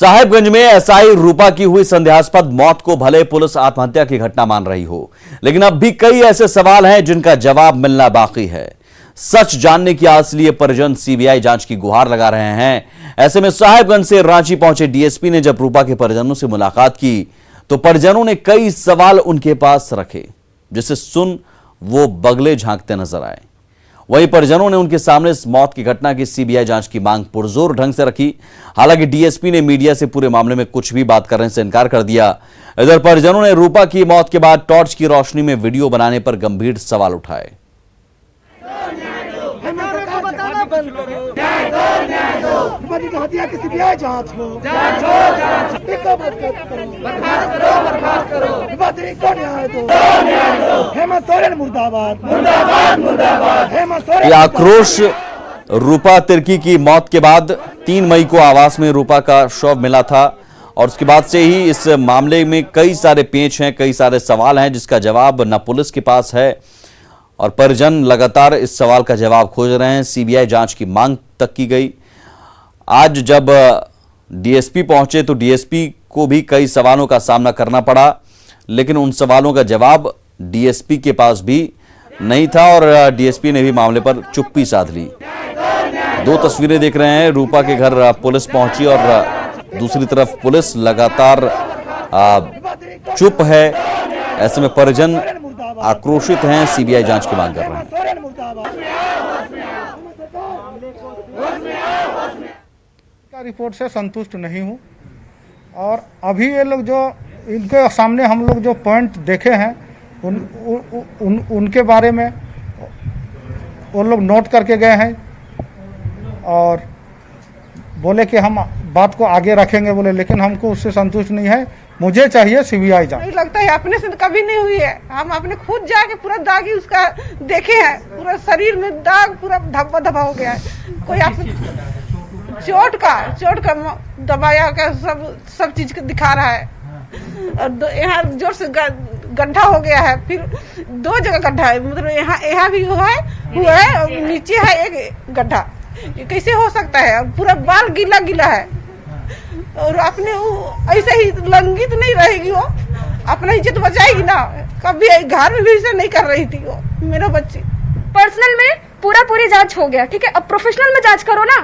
साहेबगंज में एसआई रूपा की हुई संदेहास्पद मौत को भले पुलिस आत्महत्या की घटना मान रही हो, लेकिन अब भी कई ऐसे सवाल हैं जिनका जवाब मिलना बाकी है। सच जानने की आस लिए परिजन सीबीआई जांच की गुहार लगा रहे हैं। ऐसे में साहेबगंज से रांची पहुंचे डीएसपी ने जब रूपा के परिजनों से मुलाकात की तो परिजनों ने कई सवाल उनके पास रखे, जिसे सुन वो बगले झांकते नजर आए। वहीं परिजनों ने उनके सामने इस मौत की घटना की सीबीआई जांच की मांग पुरजोर ढंग से रखी। हालांकि डीएसपी ने मीडिया से पूरे मामले में कुछ भी बात करने से इनकार कर दिया। इधर परिजनों ने रूपा की मौत के बाद टॉर्च की रोशनी में वीडियो बनाने पर गंभीर सवाल उठाए। ये आक्रोश रूपा तिर्की की मौत के बाद 3 मई को आवास में रूपा का शव मिला था और उसके बाद से ही इस मामले में कई सारे पेच हैं, कई सारे सवाल हैं जिसका जवाब न पुलिस के पास है और परिजन लगातार इस सवाल का जवाब खोज रहे हैं। सीबीआई जांच की मांग तक की गई। आज जब डीएसपी पहुंचे तो डीएसपी को भी कई सवालों का सामना करना पड़ा, लेकिन उन सवालों का जवाब डीएसपी के पास भी नहीं था और डीएसपी ने भी मामले पर चुप्पी साध ली। 2 तस्वीरें देख रहे हैं, रूपा के घर पुलिस पहुंची और दूसरी तरफ पुलिस लगातार चुप है। ऐसे में परिजन आक्रोशित हैं, सीबीआई जांच की मांग कर रहे हैं। रिपोर्ट से संतुष्ट नहीं हूं और अभी ये लोग जो इनके सामने हम लोग जो पॉइंट देखे हैं उनके बारे में वो लोग नोट करके गए हैं और बोले कि हम बात को आगे रखेंगे बोले, लेकिन हमको उससे संतुष्ट नहीं है। मुझे चाहिए सीबीआई जांच। नहीं लगता है अपने से कभी नहीं हुई है। हम अपने खुद जाके पूरा दाग ही उसका देखे हैं, पूरा शरीर में दाग पूरा धब्बा धब्बा हो गया है। कोई चोट का दबाया का सब चीज को दिखा रहा है और यहाँ जोर से गड्ढा हो गया है, फिर 2 जगह गड्ढा है, मतलब यहाँ भी हुआ है और नीचे है एक गड्ढा। ये कैसे हो सकता है? और पूरा बाल गीला है और अपने ऐसे ही लंगी तो नहीं रहेगी, वो अपना इज्जत बचाएगी ना। कभी घर में भी ऐसा नहीं कर रही थी वो मेरा बच्ची। पर्सनल में पूरी जांच हो गया, ठीक है, अब प्रोफेशनल में जांच करो ना।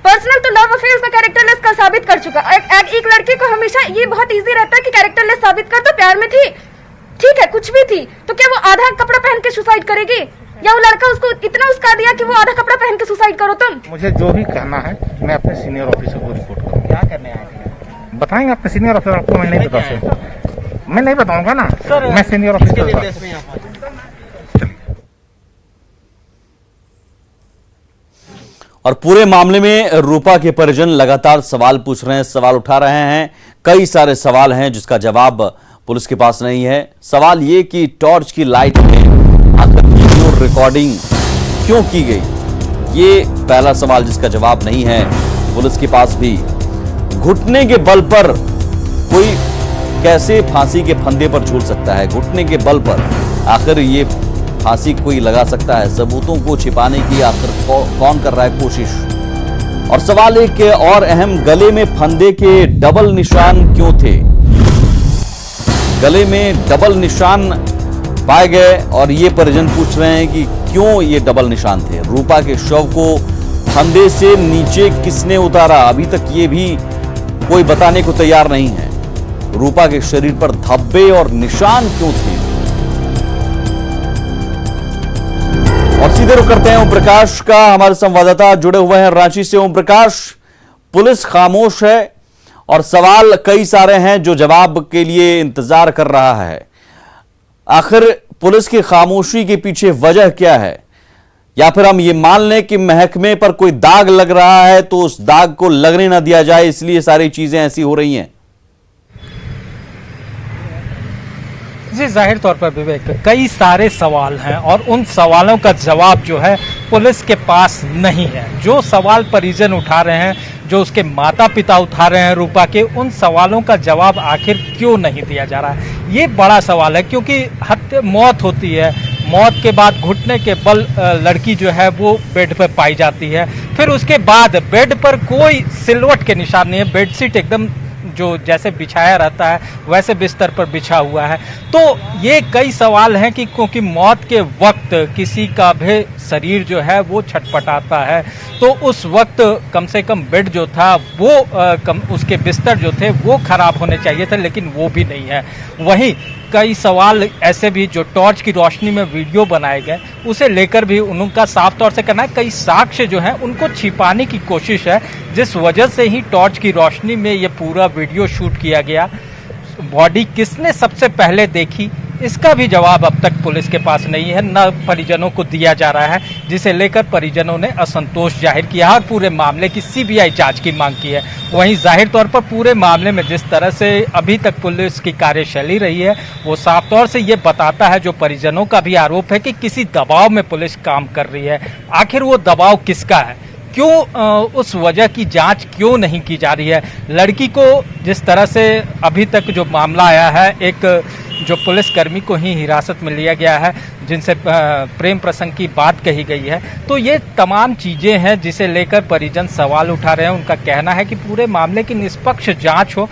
पर्सनल तो लव अफेयर्स में कैरेक्टरलेस का साबित कर चुका। एक लड़की को हमेशा ये बहुत इजी रहता है कि कैरेक्टरलेस साबित कर, तो प्यार में थी, ठीक है, कुछ भी थी, तो क्या वो आधा कपड़ा पहन के सुसाइड करेगी? या वो लड़का उसको इतना उसका दिया कि वो आधा कपड़ा पहन के सुसाइड करो? तुम मुझे जो भी कहना है मैं अपने सीनियर ऑफिसर को रिपोर्ट करूँ। क्या करने आए थे बताएंगे अपने सीनियर ऑफिसर। आपको मैं नहीं बता मैं नहीं बताऊंगा ना सर, मैं सीनियर ऑफिसर। और पूरे मामले में रूपा के परिजन लगातार सवाल पूछ रहे हैं, सवाल उठा रहे हैं। कई सारे सवाल हैं जिसका जवाब पुलिस के पास नहीं है। सवाल ये कि टॉर्च की लाइट में आखिर वीडियो रिकॉर्डिंग क्यों की गई, ये पहला सवाल जिसका जवाब नहीं है पुलिस के पास भी। घुटने के बल पर कोई कैसे फांसी के फंदे पर झूल सकता है? घुटने के बल पर आखिर ये फांसी कोई लगा सकता है? सबूतों को छिपाने की आखिर कौन कर रहा है कोशिश? और सवाल एक और अहम, गले में फंदे के डबल निशान क्यों थे? गले में डबल निशान पाए गए और ये परिजन पूछ रहे हैं कि क्यों ये डबल निशान थे। रूपा के शव को फंदे से नीचे किसने उतारा? अभी तक ये भी कोई बताने को तैयार नहीं है। रूपा के शरीर पर धब्बे और निशान क्यों थे? और सीधे रुख करते हैं ओम प्रकाश का, हमारे संवाददाता जुड़े हुए हैं रांची से। ओम प्रकाश, पुलिस खामोश है और सवाल कई सारे हैं जो जवाब के लिए इंतजार कर रहा है। आखिर पुलिस की खामोशी के पीछे वजह क्या है? या फिर हम ये मान लें कि महकमे पर कोई दाग लग रहा है तो उस दाग को लगने ना दिया जाए, इसलिए सारी चीजें ऐसी हो रही हैं? जी, जाहिर तौर पर विवेक, कई सारे सवाल हैं और उन सवालों का जवाब जो है पुलिस के पास नहीं है। जो सवाल परिजन उठा रहे हैं, जो उसके माता पिता उठा रहे हैं रूपा के, उन सवालों का जवाब आखिर क्यों नहीं दिया जा रहा है, ये बड़ा सवाल है। क्योंकि मौत होती है, मौत के बाद घुटने के बल लड़की जो है वो बेड पर पाई जाती है, फिर उसके बाद बेड पर कोई सिलवट के निशान नहीं है, बेडशीट एकदम जो जैसे बिछाया रहता है वैसे बिस्तर पर बिछा हुआ है। तो ये कई सवाल हैं कि क्योंकि मौत के वक्त किसी का भी शरीर जो है वो छटपटाता है, तो उस वक्त कम से कम बेड जो था वो उसके बिस्तर जो थे वो खराब होने चाहिए थे, लेकिन वो भी नहीं है। वहीं कई सवाल ऐसे भी जो टॉर्च की रोशनी में वीडियो बनाए गए उसे लेकर भी उनका साफ तौर से कहना है कई साक्ष्य जो हैं उनको छिपाने की कोशिश है, जिस वजह से ही टॉर्च की रोशनी में ये पूरा वीडियो शूट किया गया। बॉडी किसने सबसे पहले देखी इसका भी जवाब अब तक पुलिस के पास नहीं है, न परिजनों को दिया जा रहा है, जिसे लेकर परिजनों ने असंतोष जाहिर किया और पूरे मामले की सीबीआई जांच की मांग की है। वहीं जाहिर तौर पर पूरे मामले में जिस तरह से अभी तक पुलिस की कार्यशैली रही है वो साफ तौर से ये बताता है, जो परिजनों का भी आरोप है कि किसी दबाव में पुलिस काम कर रही है। आखिर वो दबाव किसका है, क्यों उस वजह की जांच क्यों नहीं की जा रही है। लड़की को जिस तरह से अभी तक जो मामला आया है, एक जो पुलिसकर्मी को ही हिरासत में लिया गया है जिनसे प्रेम प्रसंग की बात कही गई है, तो ये तमाम चीज़ें हैं जिसे लेकर परिजन सवाल उठा रहे हैं। उनका कहना है कि पूरे मामले की निष्पक्ष जांच हो,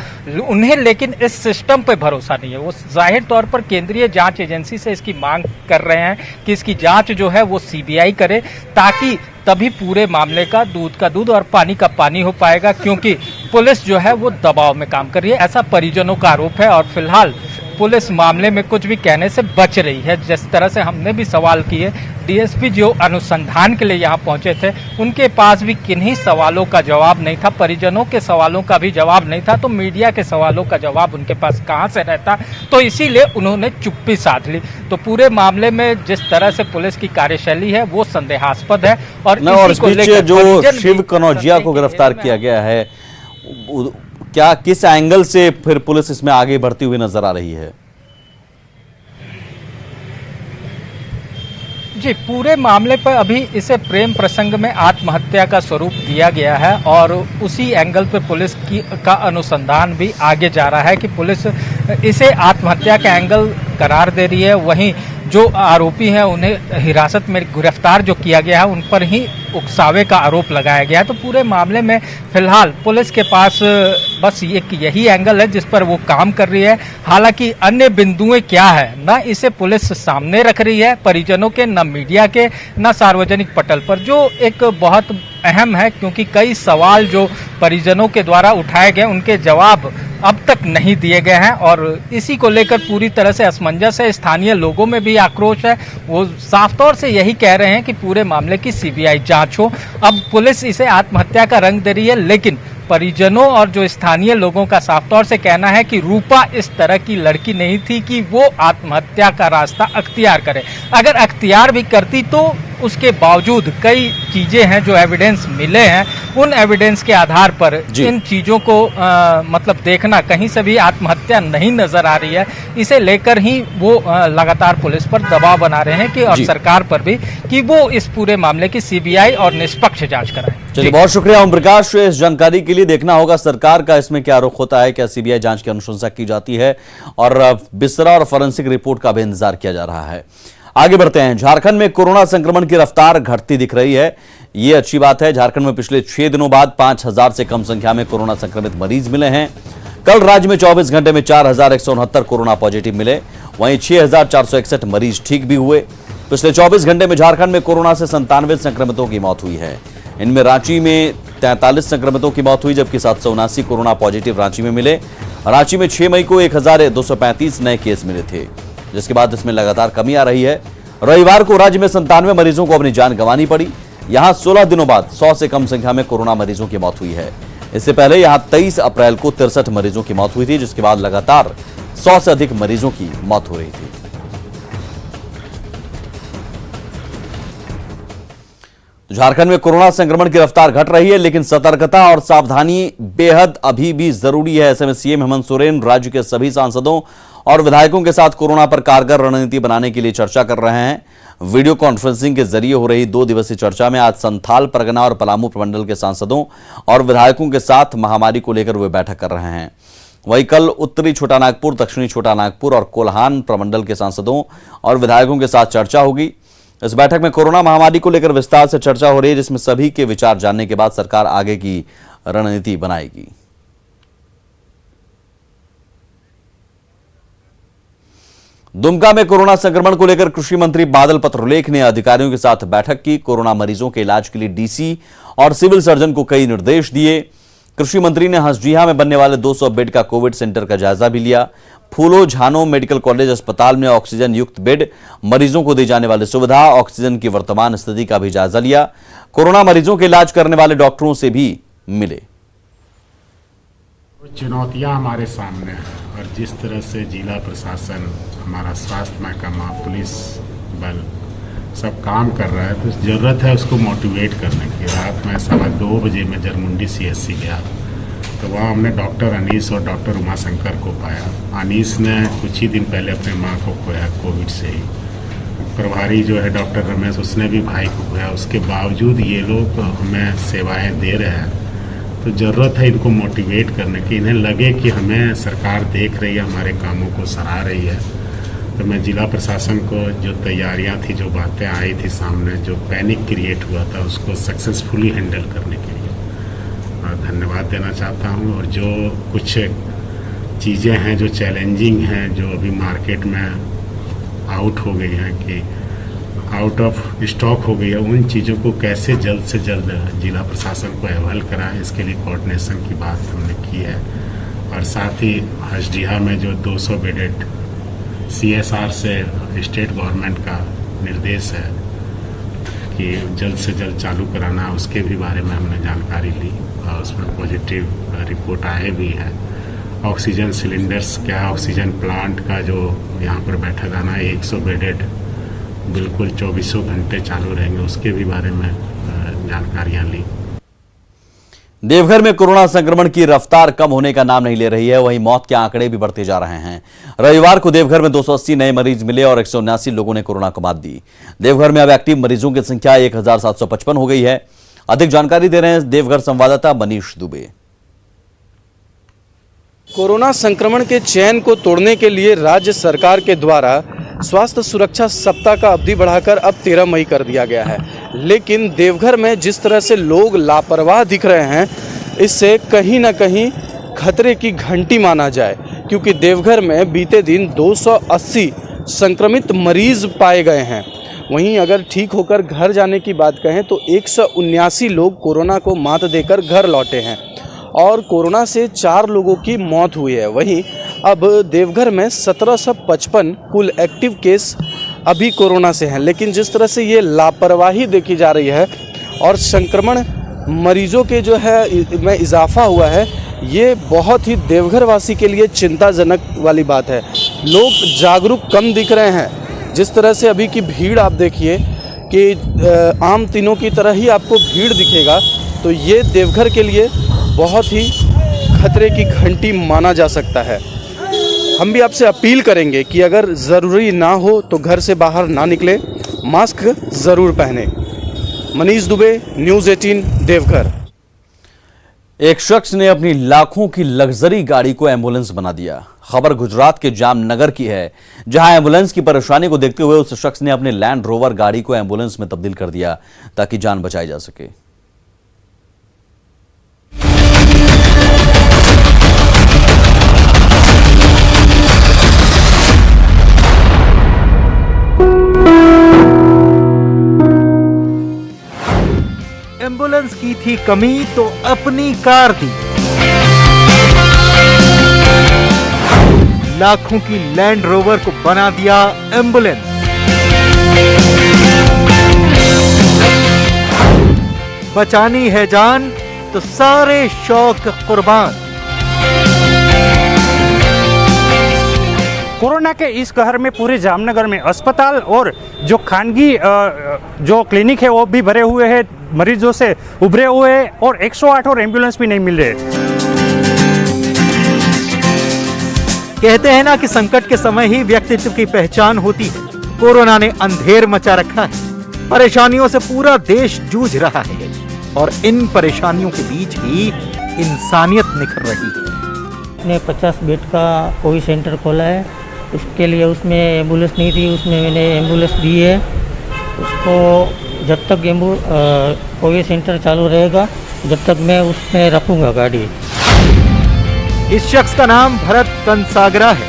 उन्हें लेकिन इस सिस्टम पे भरोसा नहीं है। वो जाहिर तौर पर केंद्रीय जांच एजेंसी से इसकी मांग कर रहे हैं कि इसकी जांच जो है वो सीबीआई करे, ताकि तभी पूरे मामले का दूध का दूध और पानी का पानी हो पाएगा, क्योंकि पुलिस जो है वो दबाव में काम कर रही है, ऐसा परिजनों का आरोप है। और फिलहाल पुलिस मामले में कुछ भी कहने से बच रही है। जिस तरह से हमने भी सवाल किए, डीएसपी जो अनुसंधान के लिए यहाँ पहुंचे थे उनके पास भी किन्हीं सवालों का जवाब नहीं था, परिजनों के सवालों का भी जवाब नहीं था, तो मीडिया के सवालों का जवाब उनके पास कहाँ से रहता, तो इसीलिए उन्होंने चुप्पी साध ली। तो पूरे मामले में जिस तरह से पुलिस की कार्यशैली है वो संदेहास्पद है। और इस बीच जो शिव कनौजिया को गिरफ्तार किया गया है, क्या किस एंगल से फिर पुलिस इसमें आगे बढ़ती हुई नजर आ रही है? जी, पूरे मामले पर अभी इसे प्रेम प्रसंग में आत्महत्या का स्वरूप दिया गया है और उसी एंगल पे पुलिस का अनुसंधान भी आगे जा रहा है कि पुलिस इसे आत्महत्या का एंगल करार दे रही है। वहीं जो आरोपी हैं उन्हें हिरासत में गिरफ्तार जो किया गया है उन पर ही उकसावे का आरोप लगाया गया है। तो पूरे मामले में फिलहाल पुलिस के पास बस यही एंगल है जिस पर वो काम कर रही है। हालांकि अन्य बिंदुएं क्या है न इसे पुलिस सामने रख रही है परिजनों के, न मीडिया के, न सार्वजनिक पटल पर, जो एक बहुत अहम है, क्योंकि कई सवाल जो परिजनों के द्वारा उठाए गए उनके जवाब अब तक नहीं दिए गए हैं और इसी को लेकर पूरी तरह से असमंजस है। स्थानीय लोगों में भी आक्रोश है, वो साफ तौर से यही कह रहे हैं कि पूरे मामले की सीबीआई जांच हो। अब पुलिस इसे आत्महत्या का रंग दे रही है, लेकिन परिजनों और जो स्थानीय लोगों का साफ तौर से कहना है कि रूपा इस तरह की लड़की नहीं थी कि वो आत्महत्या का रास्ता अख्तियार करे। अगर अख्तियार भी करती तो उसके बावजूद कई चीजें हैं जो एविडेंस मिले हैं, उन एविडेंस के आधार पर इन चीजों को मतलब देखना कहीं से भी आत्महत्या नहीं नजर आ रही है। इसे लेकर ही वो लगातार पुलिस पर दबाव बना रहे हैं कि और सरकार पर भी कि वो इस पूरे मामले की सीबीआई और निष्पक्ष जांच कराए। चलिए, बहुत शुक्रिया ओम प्रकाश इस जानकारी के लिए। देखना होगा सरकार का इसमें क्या रुख होता है, क्या सीबीआई जांच की अनुशंसा की जाती है और बिस्तरा और फॉरेंसिक रिपोर्ट का भी इंतजार किया जा रहा है। आगे बढ़ते हैं। झारखंड में कोरोना संक्रमण की रफ्तार घटती दिख रही है, ये अच्छी बात है। झारखंड में पिछले 6 दिनों बाद 5000 से कम संख्या में कोरोना संक्रमित मरीज मिले हैं। कल राज्य में 24 घंटे में 4169 कोरोना पॉजिटिव मिले, वहीं 6461 मरीज ठीक भी हुए। पिछले 24 घंटे में झारखंड में कोरोना से 97 संक्रमितों की मौत हुई है। इनमें रांची में 43 संक्रमितों की मौत हुई, जबकि 779 कोरोना पॉजिटिव रांची में मिले। रांची में 6 मई को 1235 नए केस मिले थे, जिसके बाद इसमें लगातार कमी आ रही है। रविवार को राज्य में 97 मरीजों को अपनी जान गंवानी पड़ी। यहां 16 दिनों बाद 100 से कम संख्या में कोरोना मरीजों की मौत हुई है। इससे पहले यहां 23 अप्रैल को 63 मरीजों की मौत हुई थी, जिसके बाद लगातार 100 से अधिक मरीजों की मौत हो रही थी। झारखंड में कोरोना संक्रमण की रफ्तार घट रही है, लेकिन सतर्कता और सावधानी बेहद अभी भी जरूरी है। ऐसे में सीएम हेमंत सोरेन राज्य के सभी सांसदों और विधायकों के साथ कोरोना पर कारगर रणनीति बनाने के लिए चर्चा कर रहे हैं। वीडियो कॉन्फ्रेंसिंग के जरिए हो रही 2 दिवसीय चर्चा में आज संथाल परगना और पलामू प्रमंडल के सांसदों और विधायकों के साथ महामारी को लेकर वे बैठक कर रहे हैं। वहीं कल उत्तरी छोटानागपुर, दक्षिणी छोटानागपुर और कोल्हान प्रमंडल के सांसदों और विधायकों के साथ चर्चा होगी। इस बैठक में कोरोना महामारी को लेकर विस्तार से चर्चा हो रही है, जिसमें सभी के विचार जानने के बाद सरकार आगे की रणनीति बनाएगी। दुमका में कोरोना संक्रमण को लेकर कृषि मंत्री बादल पत्रलेख ने अधिकारियों के साथ बैठक की। कोरोना मरीजों के इलाज के लिए डीसी और सिविल सर्जन को कई निर्देश दिए। कृषि मंत्री ने हंसडीहा में बनने वाले 200 बेड का कोविड सेंटर का जायजा भी लिया। फूलो झानो मेडिकल कॉलेज अस्पताल में ऑक्सीजन युक्त बेड, मरीजों को दी जाने वाली सुविधा, ऑक्सीजन की वर्तमान स्थिति का भी जायजा लिया। कोरोना मरीजों के इलाज करने वाले डॉक्टरों से भी मिले। चुनौतियां हमारे सामने हैं और जिस तरह से जिला प्रशासन, हमारा स्वास्थ्य महकमा, पुलिस बल सब काम कर रहा है, तो ज़रूरत है उसको मोटिवेट करने की। रात में 2:15 बजे मैं जरमुंडी CSC गया तो वहाँ हमने डॉक्टर अनीस और डॉक्टर उमाशंकर को पाया। अनीस ने कुछ ही दिन पहले अपने माँ को खोया कोविड से ही। प्रभारी जो है डॉक्टर रमेश, उसने भी भाई को खोया। उसके बावजूद ये लोग हमें सेवाएं दे रहे हैं। तो ज़रूरत है इनको मोटिवेट करने की, इन्हें लगे कि हमें सरकार देख रही है, हमारे कामों को सराह रही है। तो मैं जिला प्रशासन को जो तैयारियां थी, जो बातें आई थी सामने, जो पैनिक क्रिएट हुआ था, उसको सक्सेसफुली हैंडल करने के लिए धन्यवाद देना चाहता हूं। और जो कुछ चीज़ें हैं जो चैलेंजिंग हैं, जो अभी मार्केट में आउट हो गई हैं, कि आउट ऑफ स्टॉक हो गई है, उन चीज़ों को कैसे जल्द से जल्द जिला प्रशासन को अवेल कराएं, इसके लिए कोऑर्डिनेशन की बात हमने की है। और साथ ही हंसडीहा में जो 200 बेडेड CSR से स्टेट गवर्नमेंट का निर्देश है कि जल्द से जल्द चालू कराना, उसके भी बारे में हमने जानकारी ली और उसमें पॉजिटिव रिपोर्ट आए भी है। ऑक्सीजन सिलेंडर्स क्या, ऑक्सीजन प्लांट का जो यहाँ पर बैठक आना है, 100 बेडेड बिल्कुल 24 घंटे चालू रहेंगे, उसके भी बारे में जानकारियाँ ली। देवघर में कोरोना संक्रमण की रफ्तार कम होने का नाम नहीं ले रही है, वहीं मौत के आंकड़े भी बढ़ते जा रहे हैं। रविवार को देवघर में 280 नए मरीज मिले और 179 लोगों ने कोरोना को मात दी। देवघर में अब एक्टिव मरीजों की संख्या 1755 हो गई है। अधिक जानकारी दे रहे हैं देवघर संवाददाता मनीष दुबे। कोरोना संक्रमण के चैन को तोड़ने के लिए राज्य सरकार के द्वारा स्वास्थ्य सुरक्षा सप्ताह का अवधि बढ़ाकर अब 13 मई कर दिया गया है। लेकिन देवघर में जिस तरह से लोग लापरवाह दिख रहे हैं, इससे कहीं ना कहीं खतरे की घंटी माना जाए, क्योंकि देवघर में बीते दिन 280 संक्रमित मरीज पाए गए हैं। वहीं अगर ठीक होकर घर जाने की बात कहें तो 179 लोग कोरोना को मात देकर घर लौटे हैं और कोरोना से 4 लोगों की मौत हुई है। वहीं अब देवघर में 1755 कुल एक्टिव केस अभी कोरोना से हैं। लेकिन जिस तरह से ये लापरवाही देखी जा रही है और संक्रमण मरीजों के जो है में इजाफा हुआ है, ये बहुत ही देवघर वासी के लिए चिंताजनक वाली बात है। लोग जागरूक कम दिख रहे हैं। जिस तरह से अभी की भीड़ आप देखिए कि आम दिनों की तरह ही आपको भीड़ दिखेगा, तो ये देवघर के लिए बहुत ही खतरे की घंटी माना जा सकता है। हम भी आपसे अपील करेंगे कि अगर ज़रूरी ना हो तो घर से बाहर ना निकले, मास्क ज़रूर पहने। मनीष दुबे, न्यूज़ 18 देवघर। एक शख्स ने अपनी लाखों की लग्जरी गाड़ी को एम्बुलेंस बना दिया। खबर गुजरात के जामनगर की है, जहां एम्बुलेंस की परेशानी को देखते हुए उस शख्स ने अपने लैंड रोवर गाड़ी को एम्बुलेंस में तब्दील कर दिया ताकि जान बचाई जा सके। एम्बुलेंस की थी कमी तो अपनी कार दी। लाखों की लैंड रोवर को बना दिया एम्बुलेंस। बचानी है जान तो सारे शौक कुर्बान। कोरोना के इस कहर में पूरे जामनगर में अस्पताल और जो खानगी जो क्लिनिक है वो भी भरे हुए हैं, मरीजों से उभरे हुए हैं और 108 और एम्बुलेंस भी नहीं मिल रहे। कहते हैं ना कि संकट के समय ही व्यक्तित्व की पहचान होती है। कोरोना ने अंधेर मचा रखा है। परेशानियों से पूरा देश जूझ रहा है और इन परेशानियों के बीच ही इंसानियत निखर रही है। ने 50 बेड का कोविड सेंटर खोला है। उसके लिए उसमें एम्बुलेंस नहीं थी, उसमें मैंने एम्बुलेंस दी है। तो जब तक कोविड सेंटर चालू रहेगा जब तक मैं उसमें रखूँगा गाड़ी। इस शख्स का नाम भरत कंसागरा है,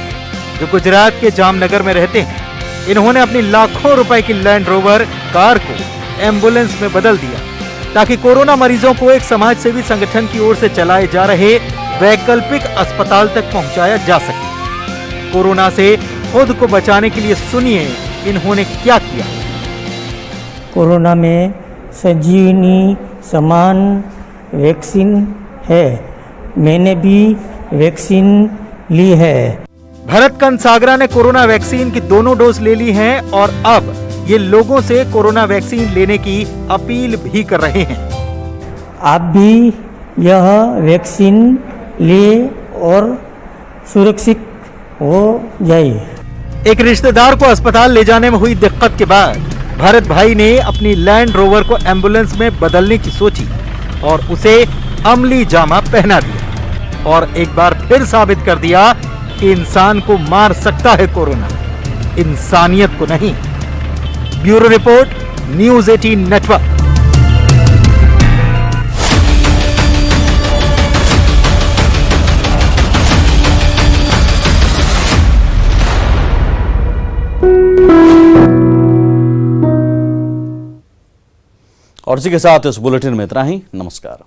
जो गुजरात के जामनगर में रहते हैं। इन्होंने अपनी लाखों रुपए की लैंड रोवर कार को एम्बुलेंस में बदल दिया ताकि कोरोना मरीजों को एक समाज सेवी संगठन की ओर से चलाए जा रहे वैकल्पिक अस्पताल तक पहुंचाया जा सके। कोरोना से खुद को बचाने के लिए सुनिए इन्होंने क्या किया। कोरोना में संजीवनी समान वैक्सीन है, मैंने भी वैक्सीन ली है। भरत कंसागरा ने कोरोना वैक्सीन की दोनों डोज ले ली हैं और अब ये लोगों से कोरोना वैक्सीन लेने की अपील भी कर रहे हैं। आप भी यह वैक्सीन ले और सुरक्षित हो जाइए। एक रिश्तेदार को अस्पताल ले जाने में हुई दिक्कत के बाद भरत भाई ने अपनी लैंड रोवर को एम्बुलेंस में बदलने की सोची और उसे अमली जामा पहना दिया और एक बार फिर साबित कर दिया कि इंसान को मार सकता है कोरोना, इंसानियत को नहीं। Bureau report, news 18 network. और इसी के साथ इस बुलेटिन में इतना ही। नमस्कार।